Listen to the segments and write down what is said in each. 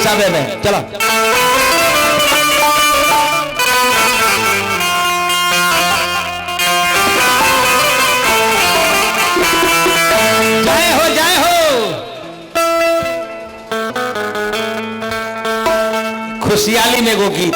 साबे में चलो जय हो खुशहाली में वो गीत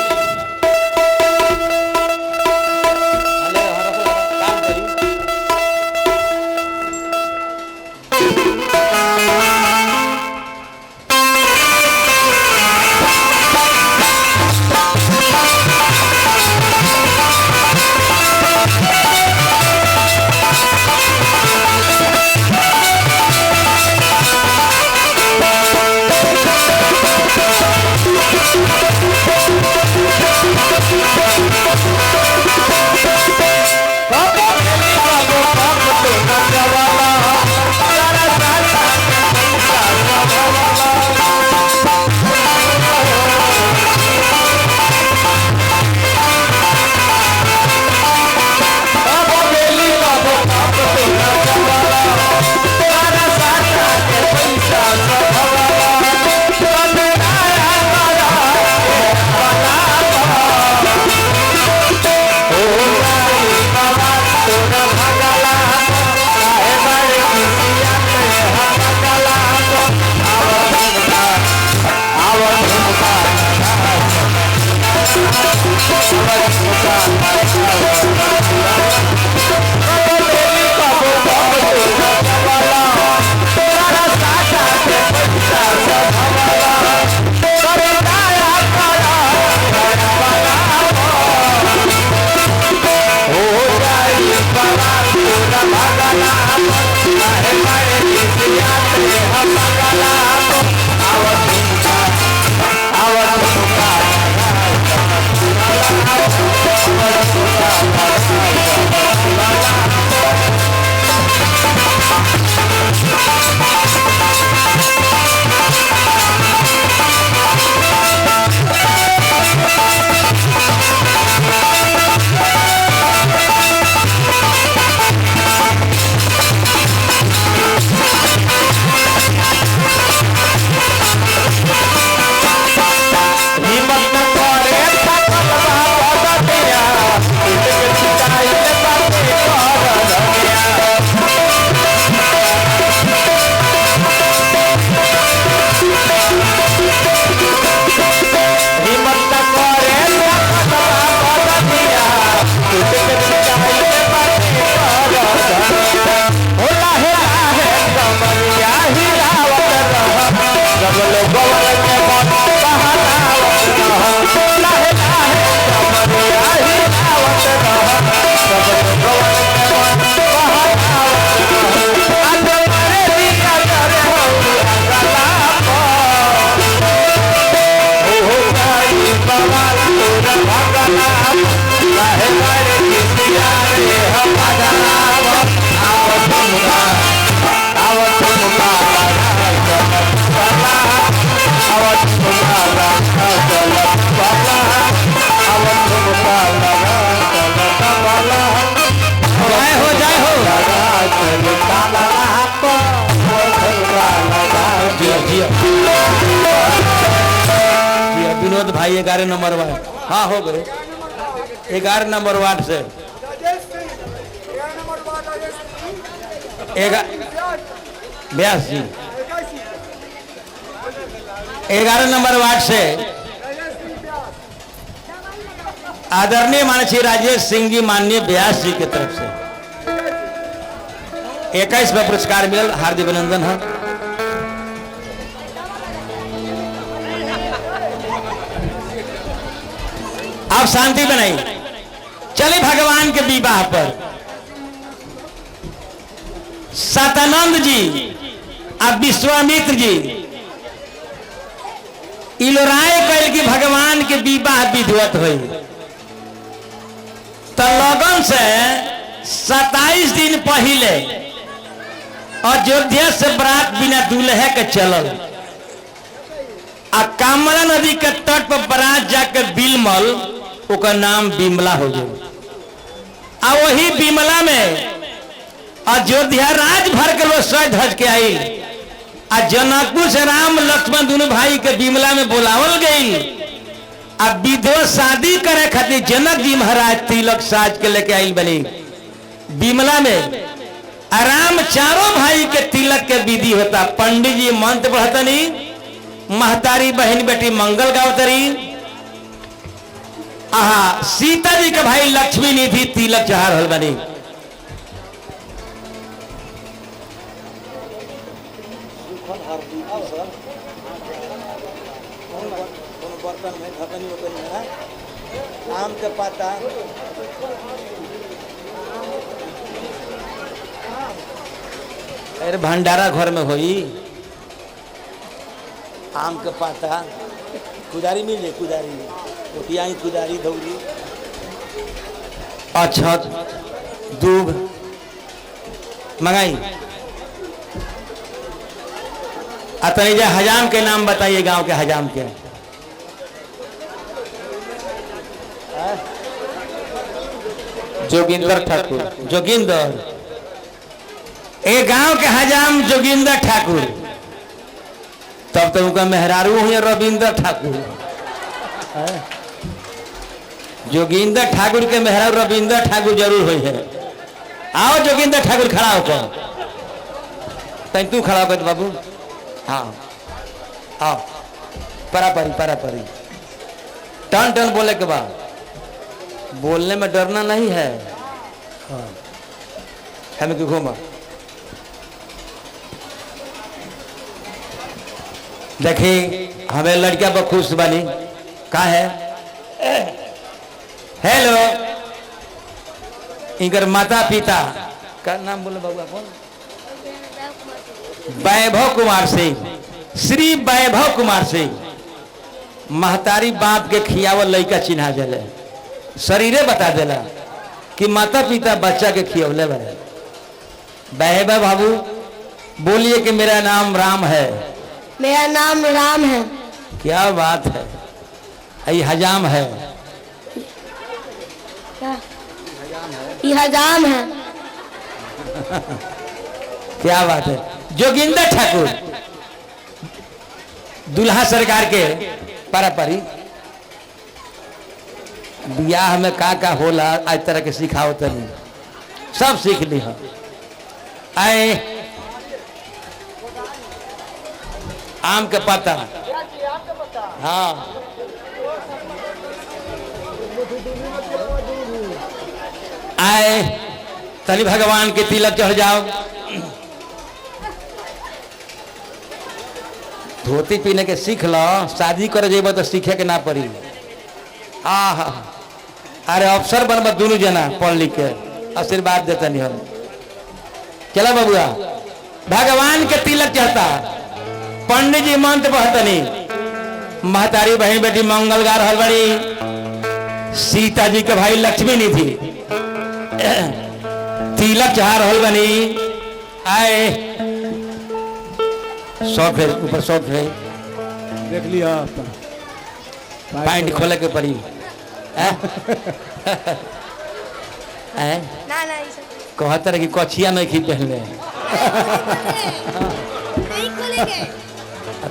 विनोद भाई 11 नंबर वार्ड हाँ हो गए 11 नंबर वार्ड से व्यास जी 11 नंबर वार्ड से आदरणीय माननीय श्री राजेश सिंह जी माननीय व्यास जी की तरफ से 21वां पुरस्कार मिल हार्दिक अभिनंदन है। आप शांति बनाई चले भगवान के विवाह पर सतानंद जी और विश्वामित्र जी इलोराय कैल की भगवान के विवाह विधिवत हुई तो लगन से 27 दिन पहले अयोध्या से बरात बिना दूल्हे के चलल आ कामला नदी के तट पर बरात जाकर बिलमल ओकर नाम बिमला हो गया। आ वही बिमला में अयोध्या राज भर के लोग सज धज के आई आ जनकपुर से राम लक्ष्मण दोनों भाई के बिमला में बुलावल गई। अब विधवा शादी करे खातिर जनक जी महाराज तिलक साज के लेके आई बनी बिमला में। आराम चारों भाई के तिलक के विधि होता। पंडित जी मंत्र पढ़तनी, महतारी बहन बेटी मंगल गावतरी। आहा सीता जी के भाई लक्ष्मी निधि तिलक चढ़ा रहल बनी। बर्तन में ढकनी उकनी है, आम के पत्ता, अरे भंडारा घर में होई। आम के पत्ता, कुदारी मिले, कुदारी रोटियाई, कुदारी धौरी, अक्षत दूब मंगाई। अतनीजा हजाम के नाम बताइए, गांव के हजाम के। जोगिंदर ठाकुर। जोगिंदर ए गांव के हजाम जोगिंदर ठाकुर। तब तो उनका मेहरारू हुए रविंदर ठाकुर। जोगिंदर ठाकुर के मेहरारू रविंदर ठाकुर जरूर हुई है। आओ जोगिंदर ठाकुर खड़ा होकर, तैं तू खड़ा होकर बाबू। हाँ आओ, परापरी परापरी टन टन बोले के बाद। बोलने में डरना नहीं है। हाँ हमें क्यों घूमा। देखिए हमें लड़किया पर खुश बनी। कहा है? हेलो, इनकर माता पिता का नाम बोले बाबू कौन? वैभव कुमार सिंह, श्री वैभव कुमार सिंह। महतारी बाप के खियावल लड़का चिन्हा जले, शरीरे बता देला कि माता पिता बच्चा के खियवले बने। वैभव बाबू बोलिए कि मेरा नाम राम है। मेरा नाम राम है। क्या बात है। ये हजाम है। क्या? ये हजाम है। क्या बात है। जोगिंदर ठाकुर दुल्हा सरकार के पारापरी। बियाह में का होला आज तरह के सिखाओ तनी, सब सीख ली हम। आए आम के पत्ता, हाँ आए तनी भगवान के तिलक चढ़ जाओ। धोती पीने के सीख लो, शादी करे जेब तो सीखे के ना पड़ी। आहा अरे अफसर बनब दोनों जना पढ़ लिख के, आशीर्वाद देता नहीं हम। चला बबुआ भगवान के तिलक चढ़ता। पंडित जी मंत्र पढ़तनी, महतारी बहन बेटी मंगल गा रहल बड़ी। सीता जी के भाई लक्ष्मी निधि तिलक चढ़ा रहल बनी। आए शौक है, ऊपर शौक है, देख लिया पैंट खोले के पड़ी। कहते रहे कि कछिया नहीं खी पहनले। नहीं खोलेंगे।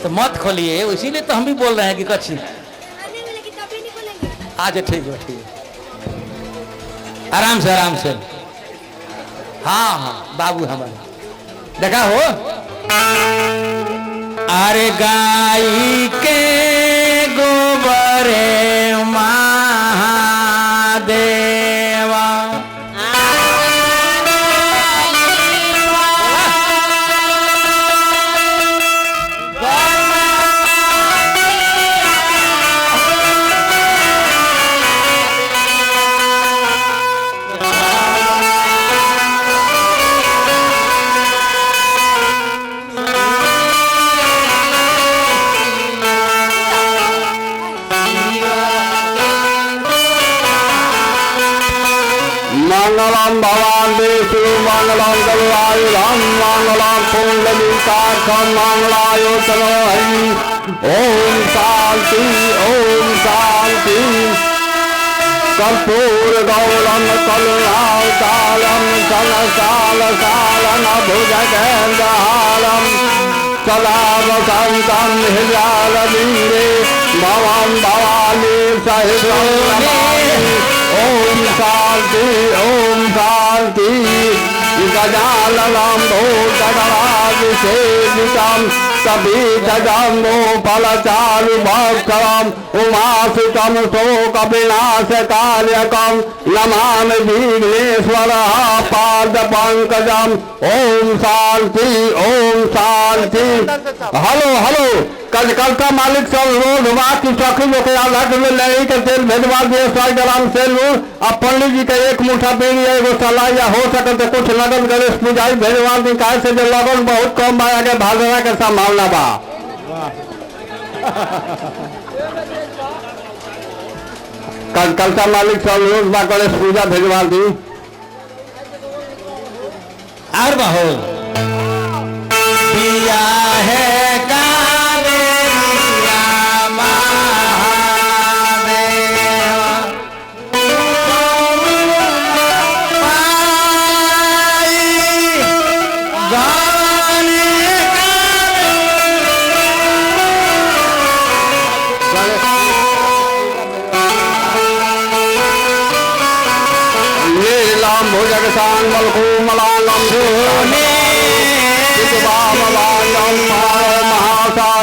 तो मत खोलिए, इसीलिए तो हम भी बोल रहे हैं कि कछी। अच्छा ठीक है, ठीक है, आराम से आराम से। हाँ हाँ बाबू हमारे देखा हो। अरे गाय के गोबरे महादेवा। मंगलम भगवान विष्णु मंगलम गरुड़ायुधम मंगलम कुंडलीकाक्षम मंगलायोतनो हरि। ओम शांति ओम शांति। कर्पूर गौरम करुणावतारम संसार सारण भुजगेन्द्रहारम सदा वसंतं हृदयारविन्दे भवं भवानी सहितं नमामि। ओम शांति ओम शांति। गजाननं भूतगणाभिषेकितं कपिध्वजम्बो फलचारुभक्षणम् उमासुतं शोकविनाशकार्यकं नमामि विघ्नेश्वरः पादपङ्कजम्। ओम शांति ओम शांति। हेलो हेलो कलकत्ता मालिक सब रोड की सखी लोग में लड़ी के तेल भेजवा दिए 100 ग्राम सेल। अब पंडित जी का एक मुठा पेड़ी एगो सलाह या हो सके तो कुछ लगन गणेश पूजाई भेजवा दी काहे से जो लगन बहुत कम बा आगे भागना के संभावना बा। कलकत्ता मालिक सब रोज बा गणेश पूजा भेजवा दी। और बहो पिया है कावेरिया महादेव पाई गाने नीलम भुजग सांगल कोमलांगम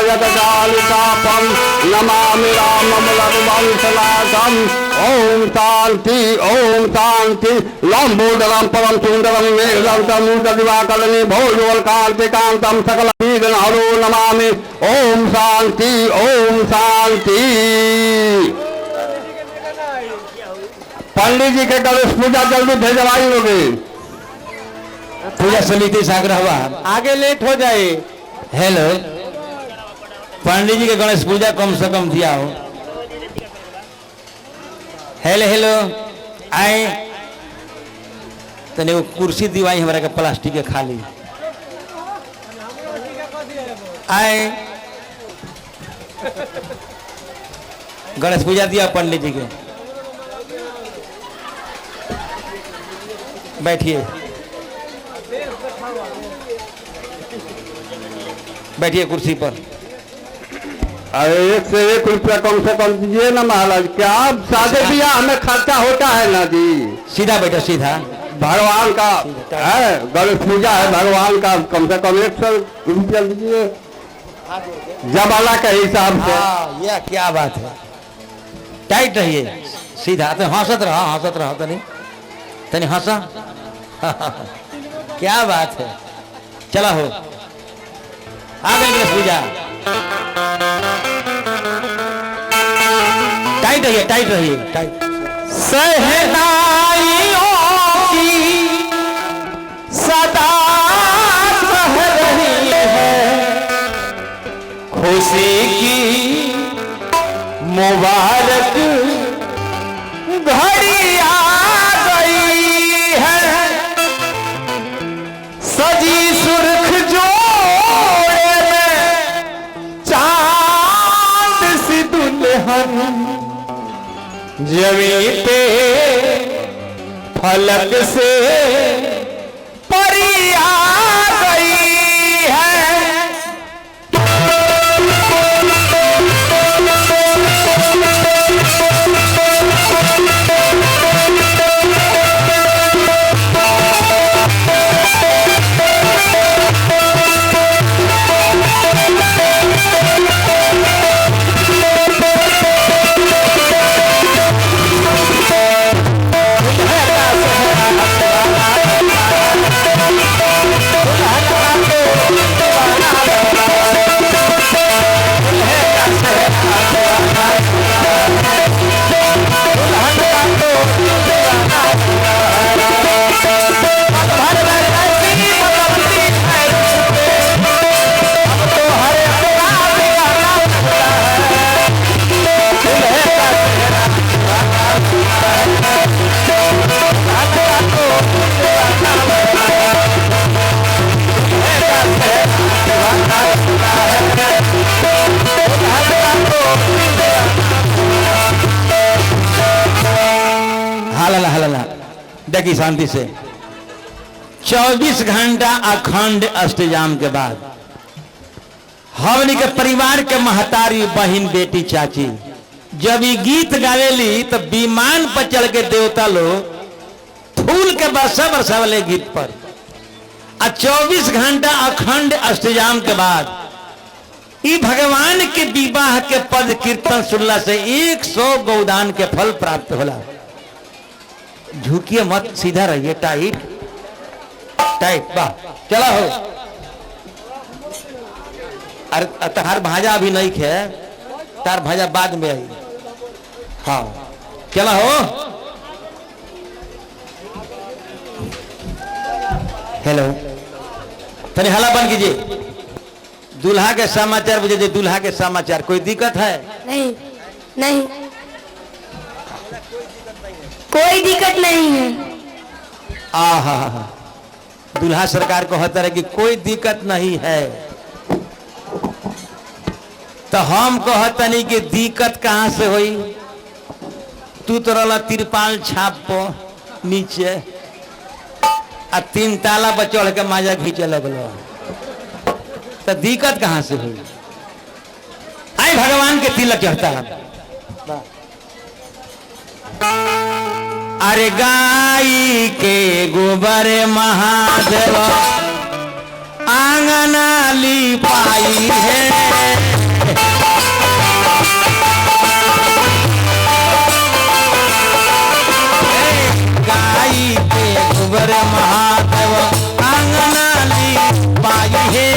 महासायकालिकापम नमामि राममलवंशनाथम। ओम शांति ओम शांति। लंबोदरम परम सुंदरम मेघदंतमूर्धदिवाकलनि भोजोल्कांतिकांतम सकल विघ्नहरो नमामि। ओम शांति ओम शांति। पंडित जी के गणेश पूजा जल्दी भेजवाई होगी। पूजा समिति से आग्रह हुआ आगे लेट हो जाए। हेलो पंडित जी के गणेश पूजा कम से कम दिया हो। हेलो हेलो आए तने वो कुर्सी दिवाई हमारा के प्लास्टिक के खाली आए गणेश पूजा दिया पंडित जी के। बैठिए बैठिए कुर्सी पर। अरे 1 से 1 रुपया कम से कम दीजिए ना महाराज। क्या शादी ब्याह में खर्चा होता है ना जी। सीधा बैठो सीधा। भगवान का है गणेश पूजा है भगवान का कम से कम 100 रुपया दीजिए जमाना के हिसाब से। यह क्या बात है। टाइट रहिए सीधा तो हंसत रहो तनी तनी हंसा क्या बात है। चला हो आ गए गणेश पूजा। टाइट रहिए टाइट सहनाइयों की सदा कह रही है खुशी की मुबारक घड़ी आ गई है। सजी सुर्ख जोड़े में चांद सी दुल्हन जमीन पे फलक से परी आ गई है। देखिए शांति से 24 घंटा अखंड अष्टजाम के बाद हमनी के परिवार के महतारी बहन बेटी चाची जब ये गीत गावेली तो विमान पर चढ़ के देवता लोग फूल के बरसा बरसा वाले गीत पर 24 घंटा अखंड अष्टयाम के बाद ई भगवान के विवाह के पद कीर्तन सुनला से 100 गौदान के फल प्राप्त होला। झुकिए मत, सीधा रहिए, टाइट टाइट, वाह चला हो। अरे तार भाजा अभी नहीं खे, तार भाजा बाद में आई। हाँ चला हो। हेलो, तनी हला बंद कीजिए। दूल्हा के समाचार बुझे, दूल्हा के समाचार। कोई दिक्कत है? नहीं नहीं, कोई दिक्कत नहीं है। आहा, दूल्हा सरकार को कहता है कि कोई दिक्कत नहीं है, तो हम कहता नहीं कि दिक्कत कहां से हुई। तू तो रला तिरपाल छाप पो नीचे आ 3 ताला पर चढ़ के माजा खींचे लगलो, तो दिक्कत कहां से हुई? आई भगवान के तिलक चढ़ता है। अरे गाई के गोबर महादेव आंगना लिपाई है, गाई के गोबर महादेव आंगना लिपाई है।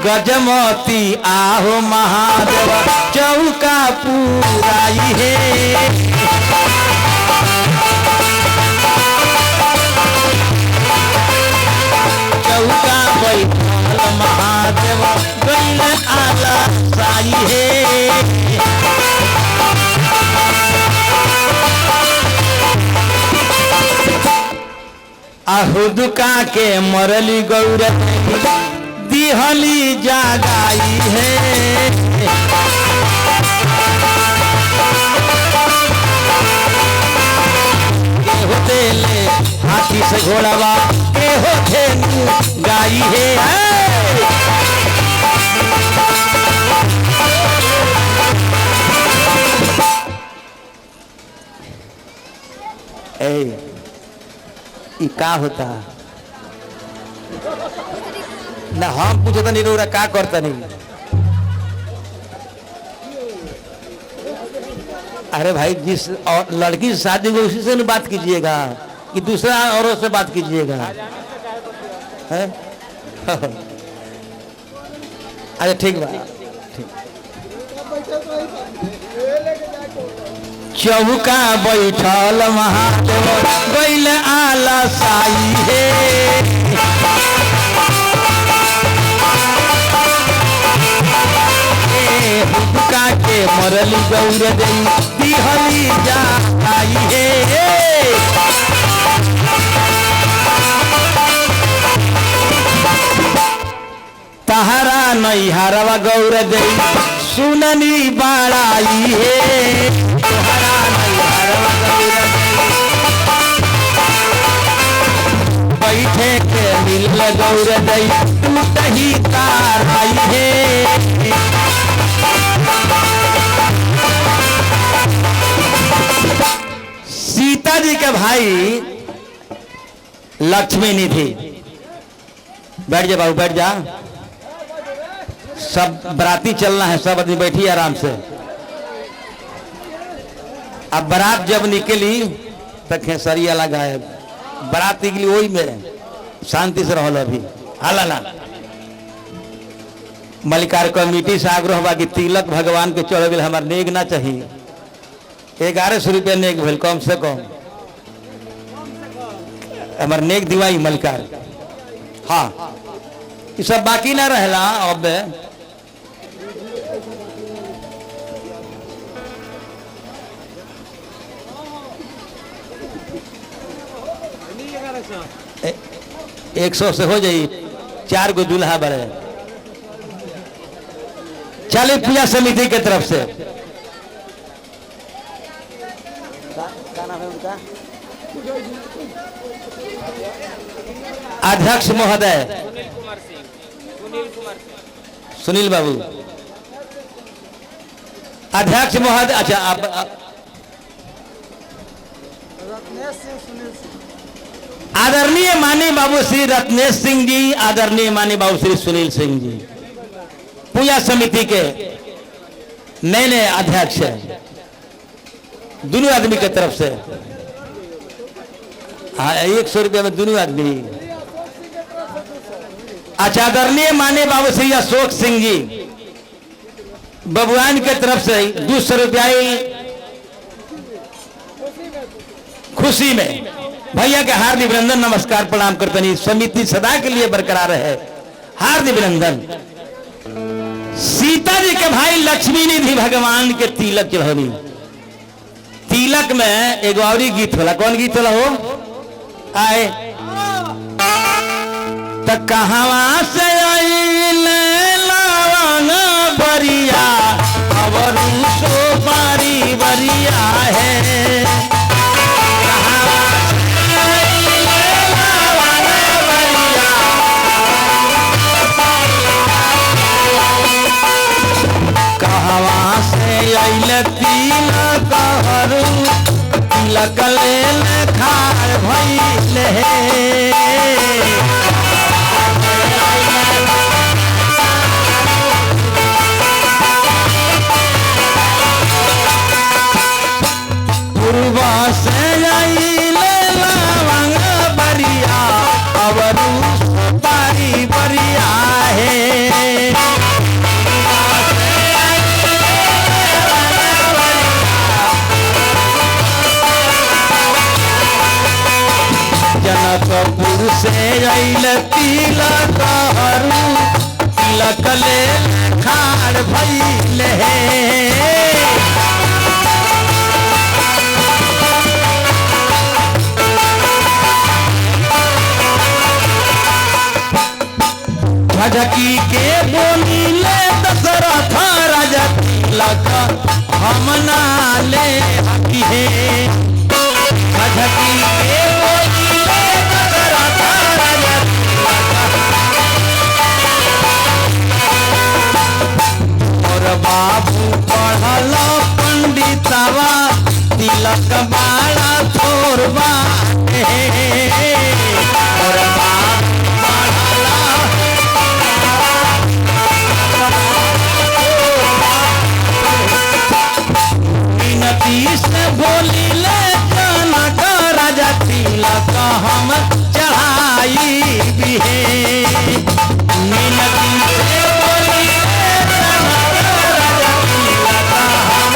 गजमती आहो महादेव चौका पुराई है। चौका बैठल महादेव गैल आला साई है। आहुदुका के मरली गौर दिहली जागाई है। के होते ले हाथी से घोड़ावा, के होते गाई है। ई का होता ना? हम पूछता नहीं रहा का करता नहीं। अरे भाई, जिस और लड़की से शादी में उसी से नहीं बात कीजिएगा कि दूसरा औरों से बात कीजिएगा, है? अरे ठीक बा। चौका बैठल महादेव गैल आला साई है। हुक्का के मरली गौर दई दिहली जाई है। तहरा नैहरवा गौर दई सुननी बाड़ाई है। तहरा नैहरवा गौर बैठे के मिल गौर दई टूटही तार आई है। सीता जी के भाई लक्ष्मी निधि, बैठ जा बाबू, बैठ जा। सब बराती चलना है, सब आदमी बैठी आराम से। अब बारात जब निकली तो खेसरिया लगाए, बारात निकली वही में शांति से रहो। अभी हाला ना। मलिकार कमेटी से आग्रह बा कि तिलक भगवान के चढ़ गए, हमारे नेग ना चाहिए। 1100 रुपया नेग भेल कम से कम, हमारे नेग दिवाई मलिकार। हाँ, ये सब बाकी ना रहला। अब ए, 100 से हो जाई। 4 गो दूल्हा बड़े चले पूजा समिति के तरफ से। क्या नाम है उनका? अध्यक्ष महोदय सुनील बाबू, अध्यक्ष महोदय। अच्छा आप आदरणीय माननीय बाबू श्री रत्नेश सिंह जी, आदरणीय माननीय बाबू श्री सुनील सिंह जी पूजा समिति के नए नए अध्यक्ष हैं, दोनों आदमी की तरफ से। हाँ 100 रुपया में दोनों आदमी। अच्छा आदरणीय माननीय बाबू श्री अशोक सिंह जी बबुआन की तरफ से 200 रुपया खुशी में भैया के हार्दिक अभिनंदन नमस्कार प्रणाम करते नहीं। समिति सदा के लिए बरकरार है, हार्दिक अभिनंदन। सीता जी के भाई लक्ष्मी निधि भगवान के तिलक चढ़नी। तिलक में एगो और गीत होला, कौन गीत होला हो आए त कहवा से आइले लवंग बरिया और सो पारी बरिया है। कहवा से आइले तिलक हरू तिलक ले खार भइले पूर्वा से आइले लवंग बरिया अवरु पारी बरिया है। जनकपुर से आइल तिलक हरू तिलक ले खाड़ भइले झटकी के बोली ले दशरथ राजा तिलक हम ना ले हकी है। झटकी के बोली ले दशरथ राजा और बाबू पढ़ल पंडितवा तिलक बाड़ा थोरबा और बाबू से बोली ले जनक राजा तिलक हम चढ़ाई भी है। मिनती से बोली ले जनक राजा तिलक हम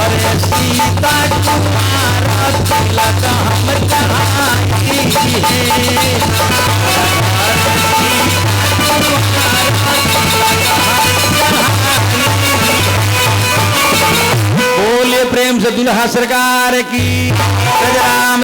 और सीता कुमार तिलक हम चढ़ाई भी है। बोले प्रेम से दुल्हा सरकार की।